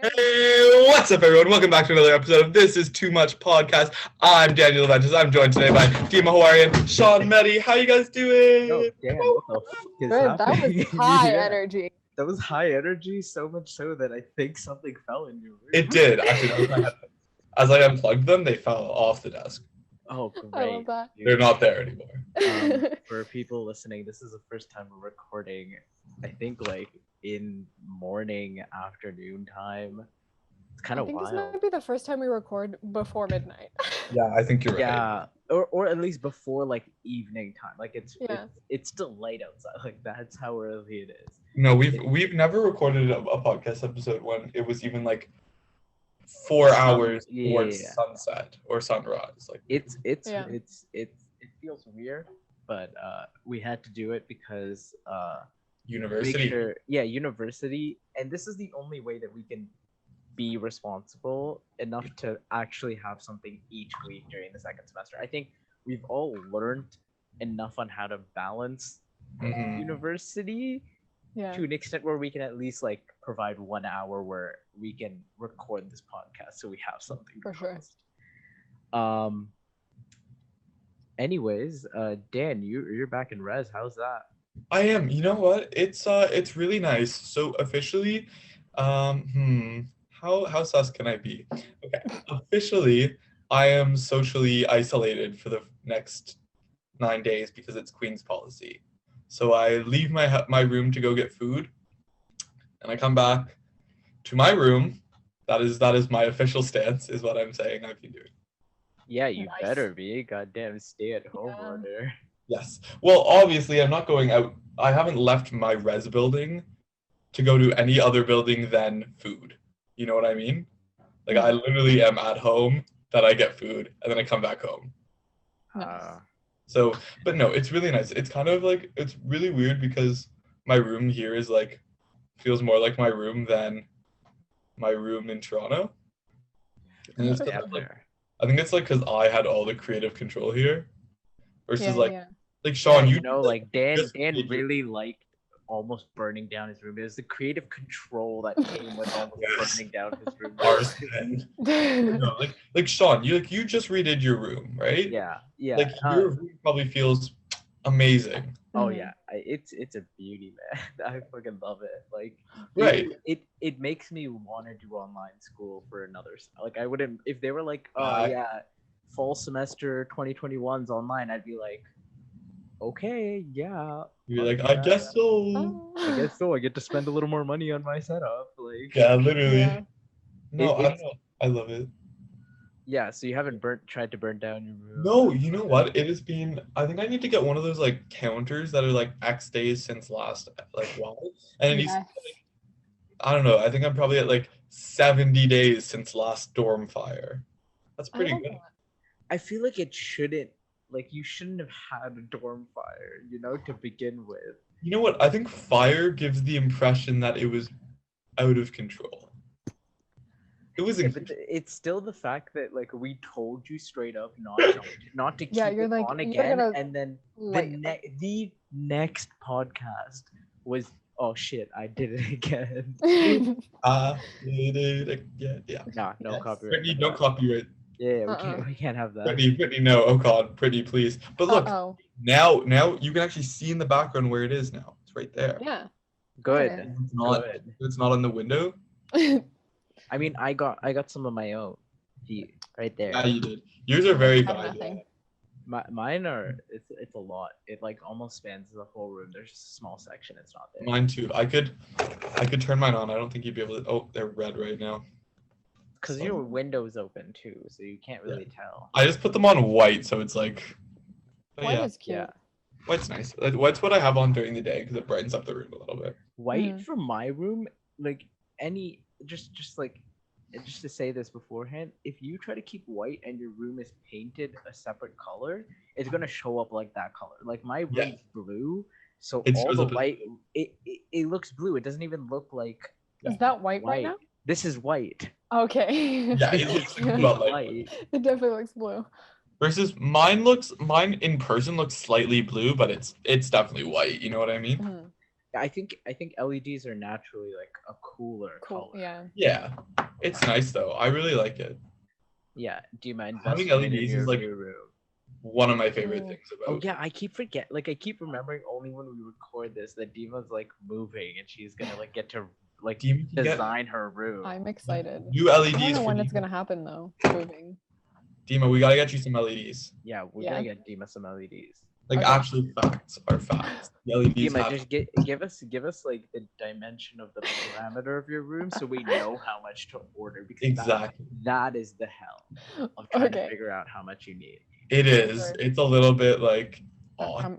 Hey, what's up, everyone? Welcome back to another episode of This Is Too Much Podcast. I'm Daniel Aventis. I'm joined today by Dima, how are you? Shaan, Meddy, how you guys doing? Yo, Dan, what the fuck is Good, that happening? was high Yeah, energy. That was high energy, so much so that I think something fell in your room. It did. Actually, that was my headphones. As I unplugged them, they fell off the desk. Oh, great. I love that. They're not there anymore. For people listening, this is the first time we're recording, I think, like, in morning, afternoon time. It's kind I of think wild. this might be the first time we record before midnight. Yeah, I think you're right. Yeah, or at least before, like, evening time. Like, Yeah. it's still light outside. Like, that's how early it is. No, we've never recorded a podcast episode when it was even like 4 hours towards sunset or sunrise. Like it feels weird, but we had to do it because university. university, and this is the only way that we can be responsible enough to actually have something each week during the second semester. I think we've all learned enough on how to balance university to an extent where we can at least like provide 1 hour where we can record this podcast so we have something For to sure. post. Anyways, Dan, you're back in res. How's that? I am. You know what? It's really nice. So officially, how sus can I be? Okay. Officially, I am socially isolated for the next 9 days because it's Queen's policy. So I leave my room to go get food, and I come back to my room. That is my official stance, is what I'm saying I've been doing. Yeah, you Nice. better be. Goddamn, stay at home Yeah. order. Yes. Well, obviously, I'm not going out. I haven't left my res building to go to any other building than food. You know what I mean? Like, I literally am at home, then I get food, and then I come back home. Uh, So, but no, it's really nice. It's kind of like, it's really weird because my room here is like, feels more like my room than my room in Toronto. And it's 'cause yeah, of, like, fair. I think it's like because I had all the creative control here versus Yeah, like yeah. Shaan, you know, like Dan just Dan did your- really liked almost burning down his room. It was the creative control that came with almost Yes. burning down his room. Ours can. No, like Shaan, you just redid your room, right? Yeah. Like your room probably feels amazing. Oh Mhm. yeah, it's a beauty, man. I fucking love it. Like, Right. it makes me want to do online school for another. Like, I wouldn't if they were like, oh Uh, yeah, fall semester 2021's online. I'd be like, okay, yeah, You're like, I guess so. Oh. I guess so. I get to spend a little more money on my setup. Like, Yeah, literally. Yeah. No, I It's- don't know. I love it. yeah. So you haven't tried to burn down your room? No, you know what? It has been. I think I need to get one of those like counters that are like X days since last like Y, and it needs to Yes. be, like, I don't know. I think I'm probably at like 70 days since last dorm fire. That's I pretty love good. that. I feel like it shouldn't. Like, you shouldn't have had a dorm fire, to begin with. You know what? I think fire gives the impression that it was out of control. It was Yeah, in but it's still the fact that like we told you straight up not to keep Yeah, you're it like, on you're again, gonna and then Like, the next podcast was, oh shit, I did it again. yeah. Nah, no Yes. copyright. Brittany, for no that. copyright. Yeah, Uh-uh. we can't have that. Brittany, no. Oh God, Brittany, please. But look, Uh-oh. now you can actually see in the background where it is now. It's right there. Yeah. Good. Okay. It's not. Good. It's not on the window. I mean, I got some of my own. See, right there. Yeah, you did. Yours are very I have valuable. nothing. Mine are. It's a lot. It like almost spans the whole room. There's just a small section. It's not there. Mine too. I could turn mine on. I don't think you'd be able to. Oh, they're red right now. Because your window's open too, so you can't really tell. I just put them on white, so it's like. But White yeah, is cute. Yeah. white's nice. White's what I have on during the day because it brightens up the room a little bit. White Mhm. for my room, like just to say this beforehand, if you try to keep white and your room is painted a separate color, it's gonna show up like that color. Like my room's Yeah. blue, so It all shows the up as white it looks blue. It doesn't even look like Is that white right white. now? This is white. Okay. Yeah, it looks like about like White. It definitely looks blue. versus mine in person looks slightly blue, but it's definitely white. You know what I mean? Mhm. I think LEDs are naturally like a cooler Cool. color. Yeah. Yeah, it's nice though. I really like it. Yeah. Dima, Having investment in LEDs is your like new room. one of my favorite Mm. things Oh about. yeah, I keep I keep remembering only when we record this that Dima's like moving and she's gonna like get to like Dima can get design her room. I'm excited. new I don't LEDs know for when it's Dima. gonna happen though. Moving. Dima, we gotta get you some LEDs. Yeah, we're Yeah. gonna get Dima some LEDs. Like Okay. actually facts are facts. The LEDs Dima, have just give us like the dimension of the parameter of your room so we know how much to order because exactly. that is the hell of trying to Okay. figure out how much you need. It is. Sorry. It's a little bit like odd.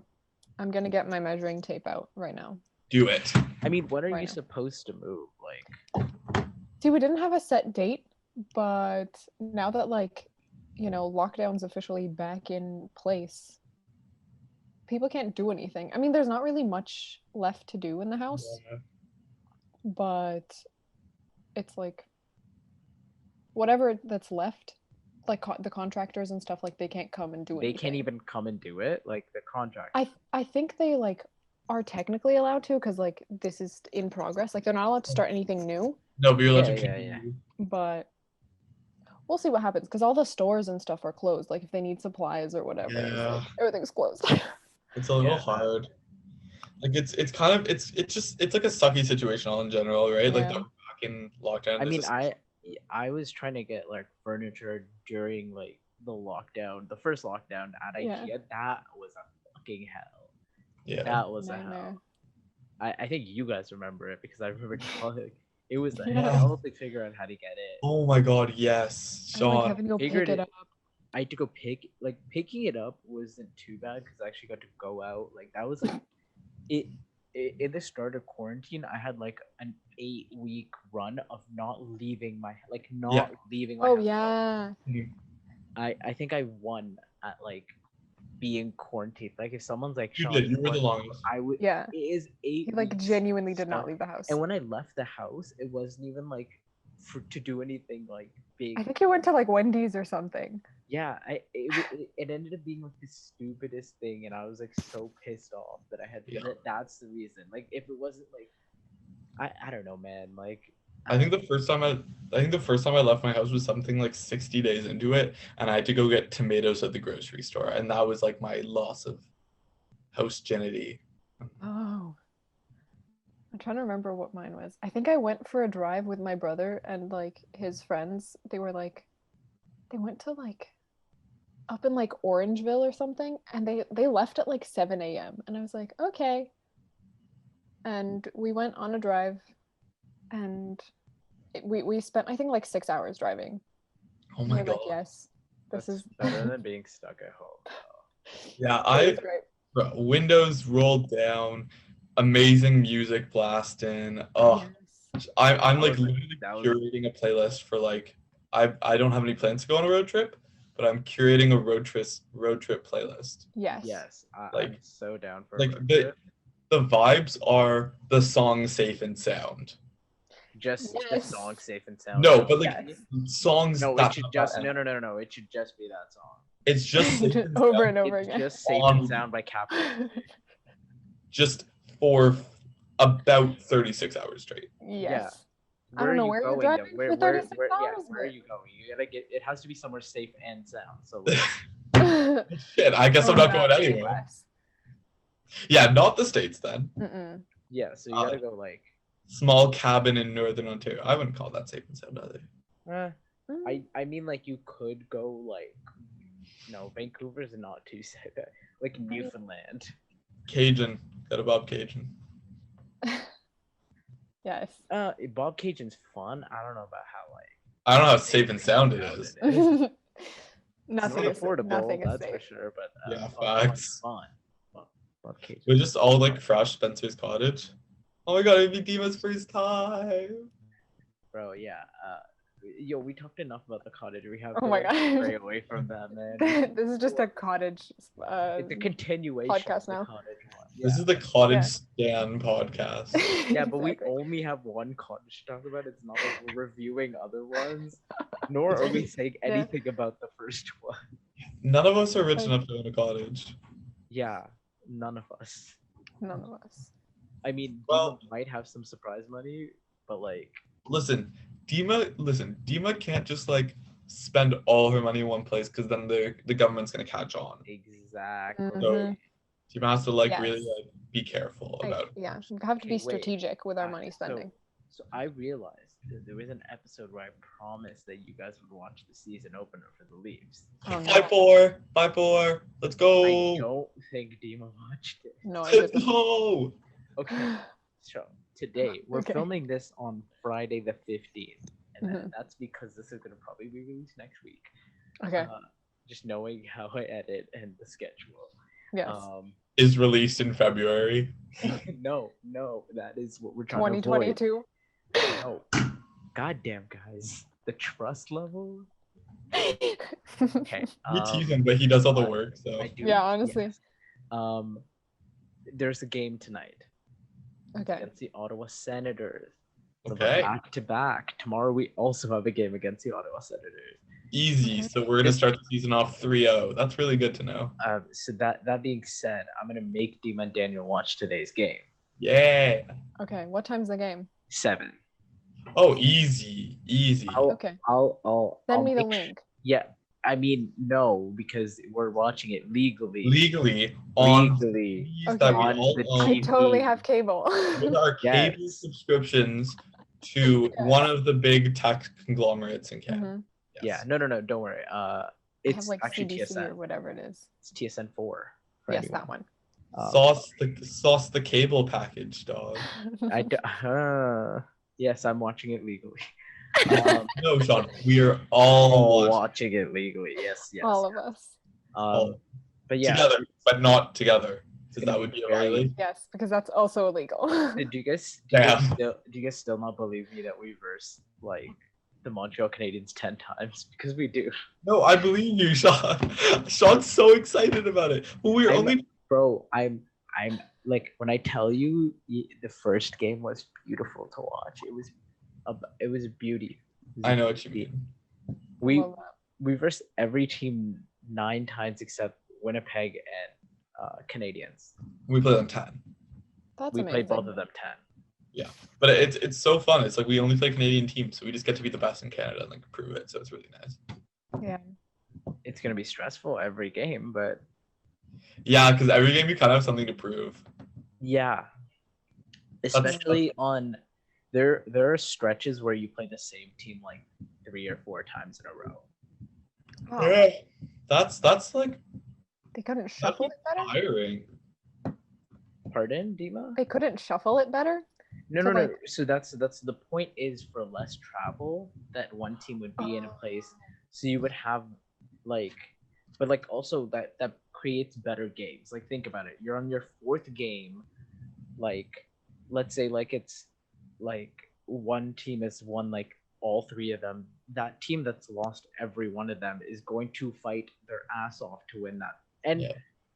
I'm gonna get my measuring tape out right now. Do it. I mean, when are Right you now. supposed to move? Like, See, we didn't have a set date, but now that like, lockdown's officially back in place, people can't do anything. I mean, there's not really much left to do in the house, but it's like whatever that's left, like the contractors and stuff, like they can't come and do they anything. can't even come and do it. Like the contract. I think they like are technically allowed to because like this is in progress. Like they're not allowed to start anything new, No, but you're allowed Yeah, to yeah, yeah. continue. but we'll see what happens because all the stores and stuff are closed. Like if they need supplies or whatever, it's Yeah. like everything's closed. It's a little Yeah. hard. Like it's kind of it's like a sucky situation all in general, right? Like Yeah. the back in lockdown. I there's mean, this- I was trying to get like furniture during like the lockdown, the first lockdown at Yeah. IKEA. That was a fucking hell. yeah. That was a Nightmare. hell. I think you guys remember it because I remember telling it was a Yeah. hell to figure out how to get it. Oh my god, yes, I'm like Sean. having to go Figured pick it it- up. I had to go picking it up wasn't too bad because I actually got to go out. Like that was like it in the start of quarantine. I had like an 8-week run of not leaving my leaving my Oh house. yeah. I think I won at like being quarantined. Like if someone's like, You "Sean, did. You were the quarantine," longest. I would. Yeah. It is 8. He like weeks genuinely did not start- leave the house. And when I left the house, it wasn't even like to do anything like big. I think he went to like Wendy's or something. Yeah, it ended up being like the stupidest thing, and I was like so pissed off that I had. Yeah. That's the reason. Like if it wasn't like, I don't know, man. Like I think the first time I left my house was something like 60 days into it, and I had to go get tomatoes at the grocery store, and that was like my loss of house genity. Oh. I'm trying to remember what mine was. I think I went for a drive with my brother and like his friends. They went to like up in like Orangeville or something, and they left at like 7 a.m. and I was like, okay. And we went on a drive, and we spent I think like 6 hours driving. Oh And my we were god. like, yes, this that's is better than being stuck at home. Yeah, it was great. bro, windows rolled down, amazing music blasting. Oh, Yes. I'm That like was- literally that was- curating a playlist for like I don't have any plans to go on a road trip, but I'm curating a road trip playlist. Yes. Yes, I'm Like- so down for like a road the- trip. The vibes are the song Safe and Sound. Just the Yes. song "Safe and Sound." No, but like Yes. songs no, that it should have just that no, energy. no. It should just be that song. It's just Safe and Over Sound, and over It's again. just "Safe On- and Sound" by Capital. just for about 36 hours straight. Yes. I Where don't are know you where you're going, driving though? for 36 yeah, hours, where are but- you going? You gotta get. It has to be somewhere safe and sound. So like, Shit, I guess I'm Oh, not going anywhere. US. Yeah, not the States then. Mm-mm. yeah, so you gotta go like. Small cabin in Northern Ontario. I wouldn't call that Safe and Sound either. I mean like you could go like. No, Vancouver's not too safe. Like Newfoundland. Cajun. Got a Bob Cajun. Yes. Bob Cajun's fun. I don't know about how like. I don't know how safe and sound it is. It's Nothing not is affordable, nothing is that's for safe. sure. But Yeah, fun, facts. Fun. Bob Cajun. We just all like crashed Spencer's cottage. Oh my god, it'd be Dima's first time. Bro, yeah. Yo, we talked enough about the cottage. We have Oh to my like, God. stray away from that, man. This is just a cottage. It's a continuation podcast of the now. cottage one. This Yeah. is the Cottage Yeah. Stand podcast. Yeah, but we Exactly. only have one cottage to talk about. It's not like we're reviewing other ones, nor are we saying Yeah. anything about the first one. None of us are rich enough to own a cottage. Yeah, none of us. None of us. I mean, Well, Dima might have some surprise money, but like, listen, Dima can't just like spend all her money in one place because then the government's gonna catch on. exactly. So Dima has to like really Yes. like be careful Like, about. yeah, we have to be Okay, wait. strategic with our money spending. So I realized that there was an episode where I promised that you guys would watch the season opener for the Leafs. Oh no. 5-4, 5-4. Let's I go. don't think Dima watched it. No, I Let's didn't. go. Okay, so today we're Okay. filming this on Friday the 15th, and Mhm. that's because this is gonna probably be released next week. Okay. Just knowing how I edit and the schedule. Yes. Is released in February. No, that is what we're trying to avoid. 2022. No, goddamn guys, the trust level. Okay, We tease him, but he does all the uh, work. So I do. Yeah, honestly. Yes. There's a game tonight Okay. against the Ottawa Senators. okay, Back to back. Tomorrow we also have a game against the Ottawa Senators. easy. So we're gonna start the season off 3-0. That's really good to know. So that being said, I'm gonna make Dima and Daniel watch today's game. Yeah. Okay. What time's the game? 7. Oh, easy. Okay. I'll Send me the make link. Yeah, I mean no, because we're watching it legally. Legally on Legally. TVs that we On all the own I TV. totally have cable. with our cable Yes. subscriptions to one of the big tech conglomerates in Canada. Mhm. Yeah, no, don't worry. I It's have like actually CBC TSN. or whatever it is. It's TSN 4. for Yes, anyone. that one. Sauce the cable package, dog. Yes, I'm watching it legally. No, Sean, we are all watching watching it legally. Yes. All of us. But yeah, together, but not together, because gonna that would be be a very- violation. Yes, because that's also illegal. do you guys Damn. do you guys still not believe me that we versed like the Montreal Canadiens 10 times? Because we do. No, I believe you, Sean. Sean's so excited about it. Well, we're only Bro, I'm like, when I tell you the first game was beautiful to watch. It was a beauty. I know what you mean. We versed every team 9 times except Winnipeg and Canadians. We play them 10. That's We amazing. played both of them 10. Yeah. But it's so fun. It's like we only play Canadian teams, so we just get to be the best in Canada and like prove it. So it's really nice. Yeah. It's gonna be stressful every game, but Yeah, because every game you kind of have something to prove. yeah. Especially on there are stretches where you play the same team like 3 or 4 times in a row. Oh, Yeah. That's like they couldn't shuffle it better? tiring. Pardon, Dima? They couldn't shuffle it better? No. So, like- So that's the point is for less travel that one team would be in a place. So you would have like, but like also that creates better games. Like think about it. You're on your 4th game. Like, let's say like it's like one team has won like all 3 of them. That team that's lost every one of them is going to fight their ass off to win that. And Yeah.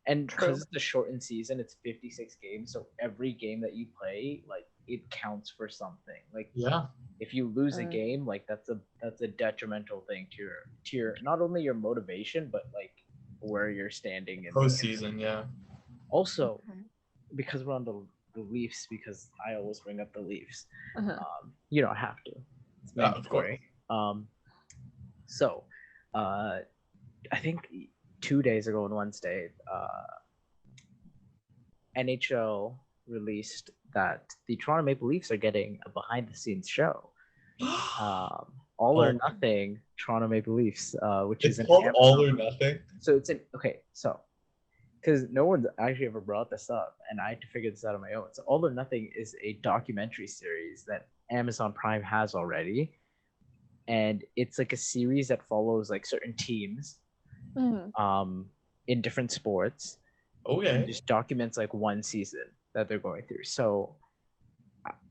and True. because it's a shortened season, it's 56 games. So every game that you play, like it counts for something. Like Yeah. if you lose a Mm. game, like that's a detrimental thing to your not only your motivation, but like where you're standing in Postseason, yeah. Also, Okay. because we're on the Leafs, because I always bring up the Leafs. Uh-huh. You don't have to. It's Yeah, of course. mandatory. So, I think 2 days ago on Wednesday, NHL released that the Toronto Maple Leafs are getting a behind-the-scenes show. All or Nothing Toronto Maple Leafs, which It's is called an All or Nothing. So it's an so because no one's actually ever brought this up, and I had to figure this out on my own. So All or Nothing is a documentary series that Amazon Prime has already, and it's like a series that follows like certain teams, Mhm. in different sports, and Okay. just documents like one season that they're going through. So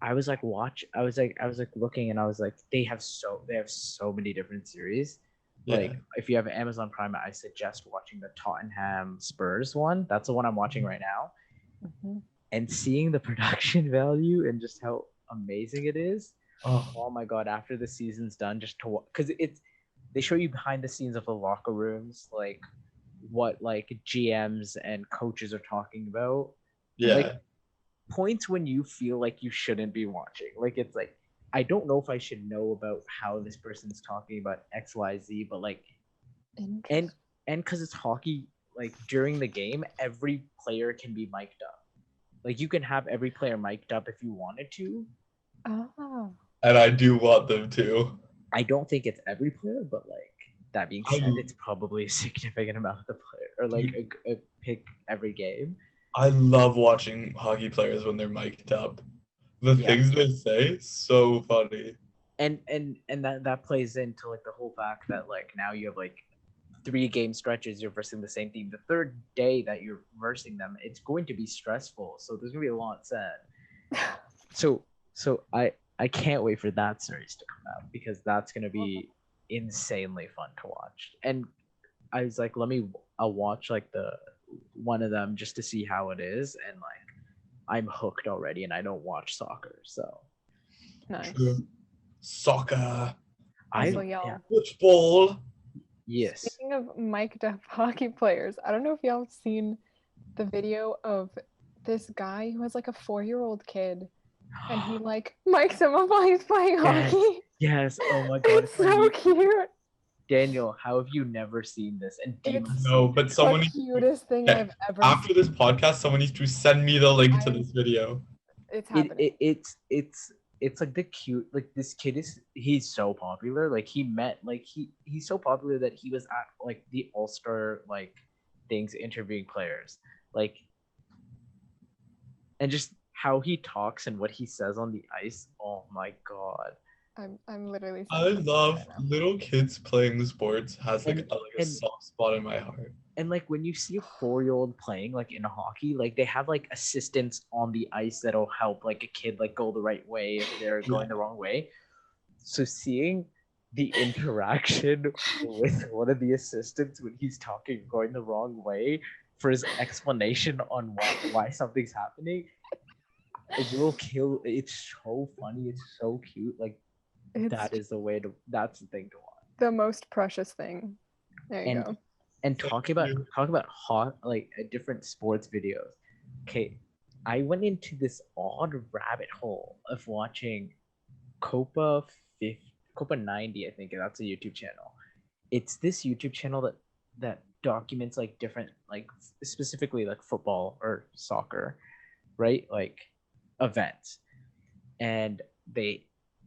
I was like looking, and I was like, they have so many different series. Like Yeah. if you have Amazon Prime, I suggest watching the Tottenham Spurs one. That's the one I'm watching right now. Mhm. And seeing the production value and just how amazing it is. Oh, Oh my god! After the season's done, just to because they show you behind the scenes of the locker rooms, like what like GMs and coaches are talking about. yeah. Like, points when you feel like you shouldn't be watching. Like it's like I don't know if I should know about how this person's talking about XYZ, but like and Interesting. and because it's hockey, like during the game, every player can be mic'd up. Like you can have every player mic'd up if you wanted to. Oh. And I do want them to. I don't think it's every player, but like that being I- said, it's probably a significant amount of the player, or like a pick every game. I love watching hockey players when they're mic'd up. The Yeah. things they say, so funny. And that plays into like the whole fact that like now you have like 3 game stretches you're versing the same team. The third day that you're versing them, it's going to be stressful. So there's gonna be a lot said. So I can't wait for that series to come out because that's gonna be insanely fun to watch. And I was like, I'll watch like the one of them just to see how it is, and like I'm hooked already, and I don't watch soccer, so Nice. True. Soccer, Also, y'all. yeah. football. Yes. Speaking of mic'd up hockey players, I don't know if y'all have seen the video of this guy who has like a 4-year-old kid, and he like mics him up while he's playing Yes. hockey. Yes. Oh my god. It's so cute. Daniel, how have you never seen this? And Dima, It's No, but someone the needs to, cutest thing Yeah. I've ever after seen. this podcast, someone needs to send me the link to I- this video. It's happening. it's like the cute, like this kid he's so popular. Like he's so popular that he was at like the All-Star like things interviewing players. Like, and just how he talks and what he says on the ice. Oh my god. I'm literally. I sending it love right now. little kids playing sports. Has like And- a soft spot in my heart. And like when you see a 4-year-old playing like in hockey, like they have like assistants on the ice that'll help like a kid like go the right way if they're going the wrong way. So seeing the interaction with one of the assistants when he's talking going the wrong way for his explanation on why something's happening, it will kill. It's so funny. It's so cute. Like It's that's the thing to watch. the most precious thing. There you And- go. And Thank talk about you. hot different sports videos. Okay, I went into this odd rabbit hole of watching Copa 90. I think that's a YouTube channel. It's this YouTube channel that documents like different like specifically like football or soccer, right? Like events. And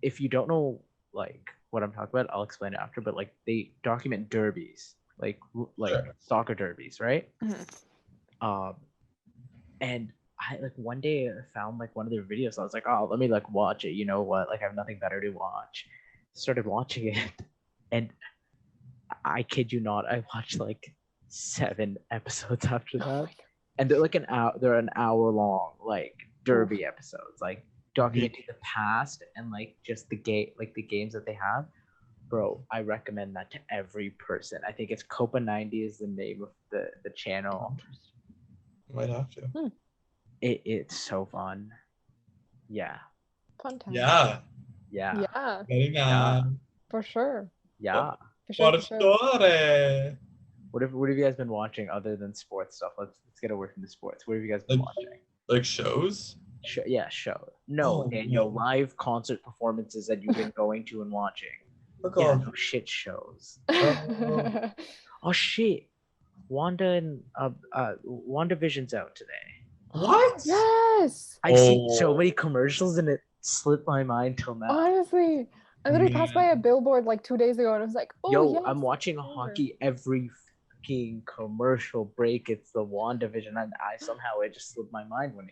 if you don't know like what I'm talking about, I'll explain it after. But like they document derbies. Like Sure. soccer derbies, right? Mhm. And I like one day I found like one of their videos. I was like, oh, let me like watch it. You know what? Like I have nothing better to watch. Started watching it, and I kid you not, I watched like 7 episodes after Oh that, my and they're like an hour. They're an hour long, like derby episodes, like documenting the past and like just the games that they have. Bro, I recommend that to every person. I think it's Copa 90 is the name of the channel. Might have to. It's so fun. Yeah. Fun time. Yeah. Yeah. Yeah, Very nice. for sure. Yeah. For sure. What a For sure. story. What have you guys been watching other than sports stuff? Let's get away from the sports. What have you guys been Like- watching? Like shows? Show. No, Oh, Daniel, no. live concert performances that you've been going to and watching. Fuck Yeah, off. no shit shows. Oh. Oh shit. WandaVision's out today. What? Yes. I've seen Oh. so many commercials and it slipped my mind till now. Honestly, I literally passed by Man. a billboard like 2 days ago, and I was like, "Oh Yo, yes, I'm watching it's over." hockey every fucking commercial break. It's the WandaVision, and it just slipped my mind when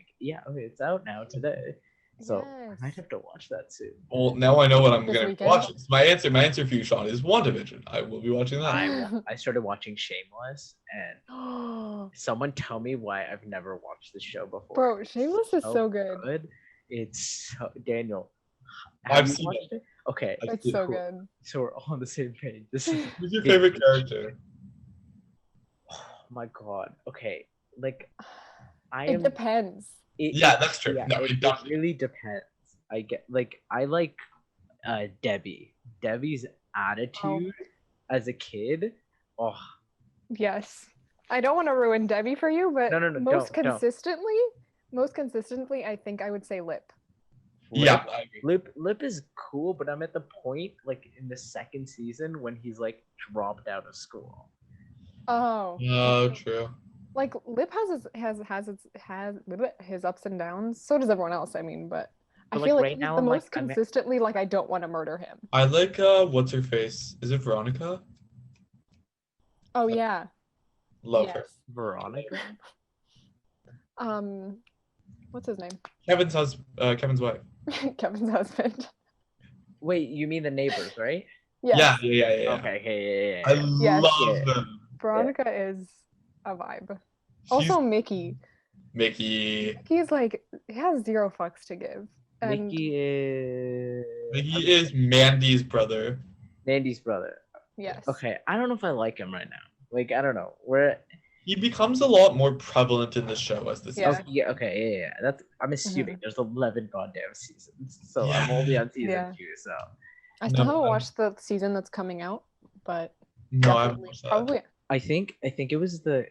it's out now today. So I might Yes. have to watch that soon. Well, now I know what I'm This gonna be weekend? watching. So my answer for you, Sean, is WandaVision. I will be watching that. I started watching Shameless, and someone tell me why I've never watched this show before. Bro, Shameless is so good. It's so, Daniel. I've Have you seen watched it? Okay, I've It's seen- so cool. good. So we're all on the same page. This is Who's your favorite character? oh my god. Okay, like I It am. depends. Yeah, that's true. Yeah, No, it doesn't. really depends. I like Debbie. Debbie's attitude as a kid. Oh, Yes. I don't want to ruin Debbie for you, but No, most don't. consistently, Most consistently, I think I would say Lip. Yeah, Lip, I agree. Lip is cool, but I'm at the point like in the second season when he's like dropped out of school. Oh, Oh, true. like Lip has his ups and downs. So does everyone else. I mean, but I But feel like like right he's now, the I'm like most consistently like I don't want to murder him. I like what's her face? Is it Veronica? Oh yeah, Love her. yes. Veronica. Um, what's his name? Kevin's wife. Kevin's husband. Wait, you mean the neighbors, right? Yeah, Yes. yeah. Okay, yeah, I Yes. love Yeah. them. Veronica is a vibe. She's Also Mickey. Mickey. Mickey's like he has zero fucks to give. And Mickey is Mickey is Mandy's brother. Mandy's brother. yes. Okay, I don't know if I like him right now. Like, I don't know. We're He becomes a lot more prevalent in the show as the Yeah. season. yeah. That's I'm assuming there's 11 goddamn seasons, so Yeah. I'm only on season Yeah. 2. So I still No, haven't watched the season that's coming out, but No, I haven't definitely watched that. probably I think it was a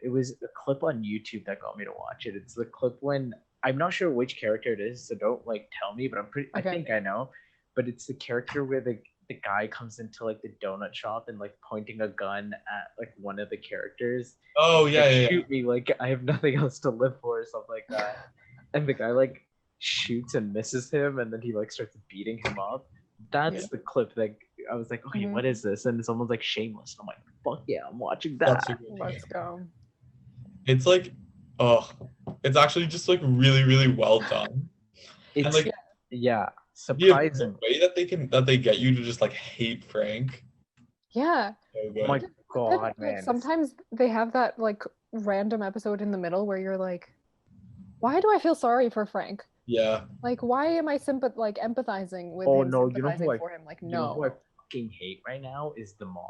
clip on YouTube that got me to watch it. It's the clip when I'm not sure which character it is, so don't like tell me, but I Okay. think I know. But it's the character where the guy comes into like the donut shop and like pointing a gun at like one of the characters. Oh Like, yeah. shoot me, like I have nothing else to live for or something like that. And the guy like shoots and misses him, and then he like starts beating him up. That's Yeah. the clip that I was like, okay, what is this? And someone's like Shameless. And I'm like, fuck yeah, I'm watching that. That's a good let's game. go. It's like, oh, it's actually just like really, really well done. It's And like yeah, the surprising. way that they get you to just like hate Frank. Yeah. So Oh good. my Then, god, like, man. sometimes they have that like random episode in the middle where you're like, why do I feel sorry for Frank? Yeah. Like, why am I empathizing with Oh him, no, sympathizing for him? Like, you know who I no. fucking hate right now is the mom.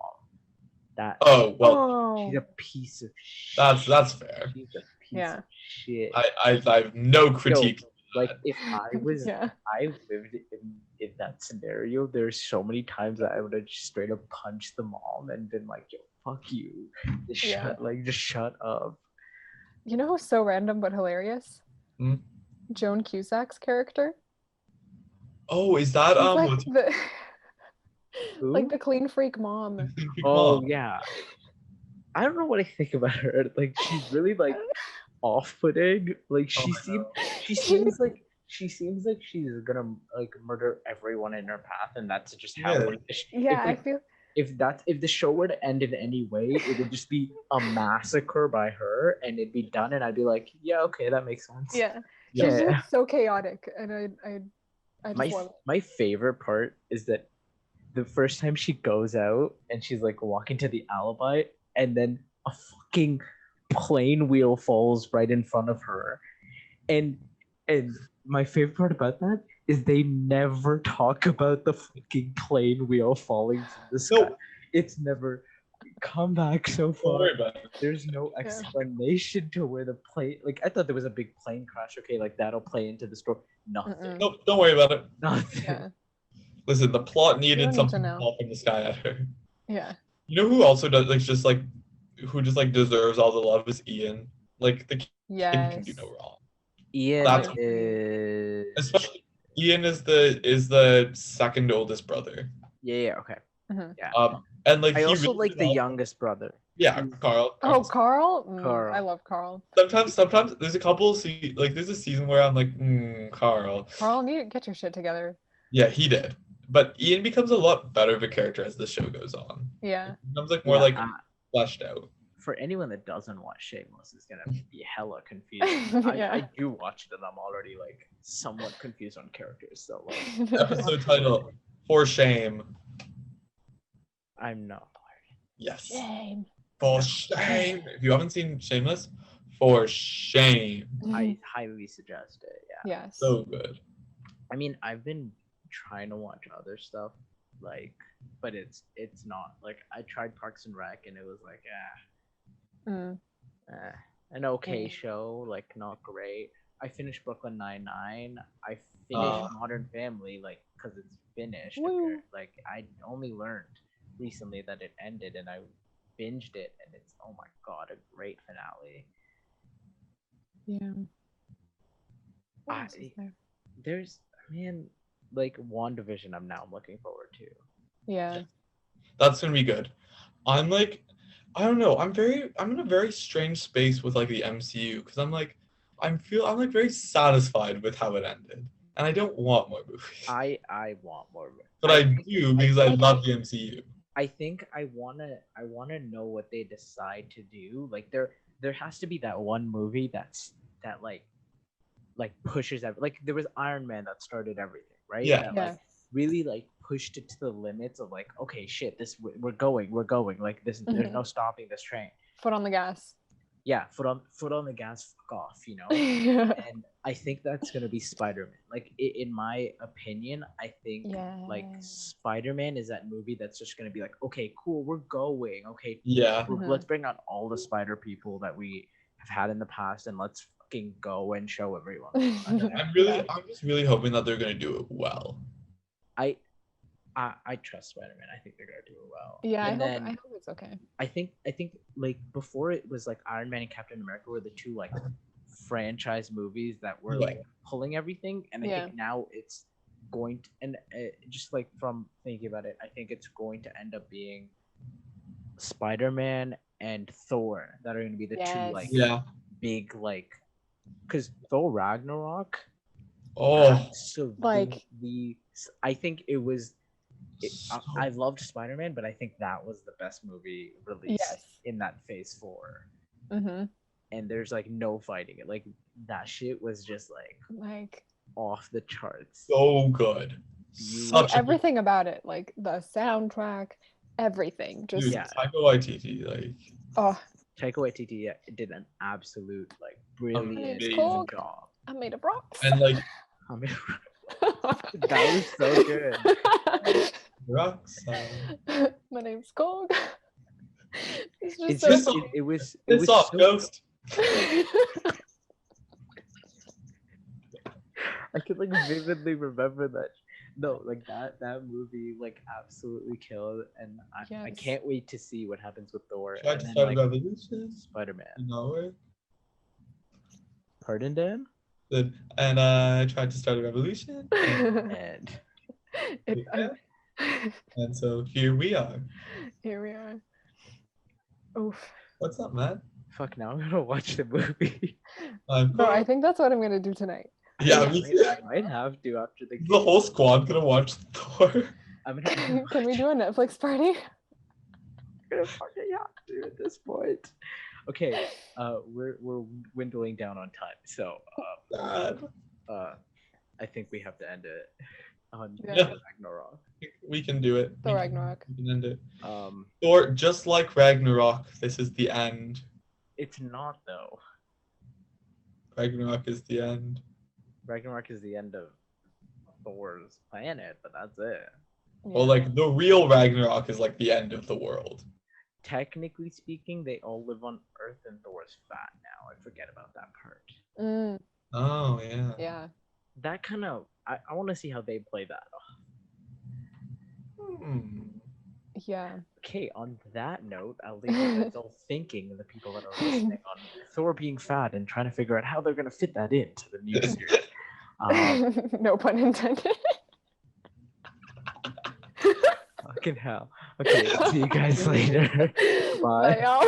That Oh well, Oh, she's a piece of shit. that's fair. She's a piece Yeah. of shit. I have no critique. Like if I was yeah. I lived in that scenario, there's so many times that I would have just straight up punched the mom and been like, yo, fuck you. Just Yeah. just shut up. You know who's so random but hilarious? Hmm? Joan Cusack's character. Oh, is that She's like what's the Who? like the clean freak mom. Oh yeah. I don't know what I think about her. Like she's really like off-putting. Like she seems like she's gonna like murder everyone in her path, and that's just how. Yeah. Like, Yeah, I if, feel if the show were to end in any way, it would just be a massacre by her, and it'd be done, and I'd be like, yeah, okay, that makes sense. yeah. Yeah. She's just so chaotic, and I just love it. My favorite part is that the first time she goes out and she's like walking to the alibi, and then a fucking plane wheel falls right in front of her, and my favorite part about that is they never talk about the fucking plane wheel falling from the sky. No. It's never come back so Don't far. worry about it. There's no explanation to where the plane. Like I thought there was a big plane crash. Okay, like that'll play into the story. Nothing. Mm-mm. Nope, don't worry about it. Nothing. Yeah, Listen, the plot needed need to something to know. fall from the sky at her. yeah. You know who also does who just like deserves all the love is Ian. Like the kid Yes. can do no wrong. Ian That's- is. Especially Ian is the second oldest brother. Yeah. Okay. Mhm. Yeah. And like I he also really like the developed- youngest brother. Yeah, Carl. Oh, Carl. Carl. I love Carl. Sometimes there's a couple there's a season where I'm like, Carl. Carl, need to get your shit together. Yeah, he did. But Ian becomes a lot better of a character as the show goes on. Yeah. He becomes like more Yeah, like fleshed out. For anyone that doesn't watch Shameless is gonna be hella confused. Yeah. I do watch it and I'm already like somewhat confused on characters. So like Episode title, For Shame. I'm not. Yes. Shame. For shame. If you haven't seen Shameless, for shame. I highly suggest it. Yeah. Yes. So good. I mean, I've been trying to watch other stuff, like, but it's not like I tried Parks and Rec and it was like Mm. an okay Yeah. show, like not great. I finished Brooklyn Nine-Nine. I finished Modern Family, like because it's finished. Woo. Like I only learned recently that it ended, and I binged it, and it's oh my god, a great finale. Yeah. What else is there? There's man like WandaVision. I'm looking forward to. Yeah. That's gonna be good. I'm like, I don't know. I'm in a very strange space with like the MCU because I'm like, I'm like very satisfied with how it ended, and I don't want more movies. I want more. But I do because I love the MCU. I think I wanna know what they decide to do. Like there has to be that one movie that like pushes like there was Iron Man that started everything, right? Yeah. That Yeah. like really like pushed it to the limits of like, okay, shit, this we're going, like this. There's no stopping this train. Foot on the gas. Yeah, foot on the gas, fuck off, you know. Yeah. And I think that's gonna be Spider-Man. Like in my opinion, I think like Spider-Man is that movie that's just gonna be like, okay, cool, we're going. Okay, Yeah. let's bring out all the Spider people that we have had in the past, and let's fucking go and show everyone. I'm just really hoping that they're gonna do it well. I trust Spider-Man. I think they're gonna do it well. Yeah, And I then hope it's okay. I think like before it was like Iron Man and Captain America were the two like franchise movies that were like pulling everything, and I think now it's going to, and just like from thinking about it, I think it's going to end up being Spider-Man and Thor that are going to be the two like big like, because Thor Ragnarok. So like I think it was. I loved Spider-Man, but I think that was the best movie released in that Phase 4. Mm-hmm. And there's like no fighting it. Like that shit was just like off the charts. So good. Like, everything about it, like the soundtrack, everything. Just Dude, Taika Waititi, like. Oh, Taika Waititi did an absolute like brilliant job. I made a rocks. And like. That was so good. Rocks. My name's Cog. It was soft so ghost. I could like vividly remember that. No, like that movie like absolutely killed, and I can't wait to see what happens with Thor. Tried to start a revolution. Spider-Man. You know it. Pardon, Dan? And I tried to start a revolution. And so here we are. Here we are. Oof. What's up, man? Fuck, now I'm gonna watch the movie. No, I think that's what I'm gonna do tonight. Yeah, I might have to after the game. The whole squad gonna watch Thor. Can we do a Netflix party? I'm gonna fucking have to at this point. Okay, we're dwindling down on time, so I think we have to end it on Ragnarok. We can do it. Thor Ragnarok. We can end it. Thor, just like Ragnarok, this is the end. It's not though. Ragnarok is the end. Ragnarok is the end of Thor's planet, but that's it. Yeah. Well, like the real Ragnarok is like the end of the world. Technically speaking, they all live on Earth, and Thor's fat now. I forget about that part. Mm. Oh yeah. Yeah. That kind of I want to see how they play that off. Yeah. Okay, on that note, I'll leave you guys all thinking, the people that are listening, on Thor being fat and trying to figure out how they're going to fit that into the new series. No pun intended. Fucking hell. Okay, see you guys later. Bye. Bye, y'all.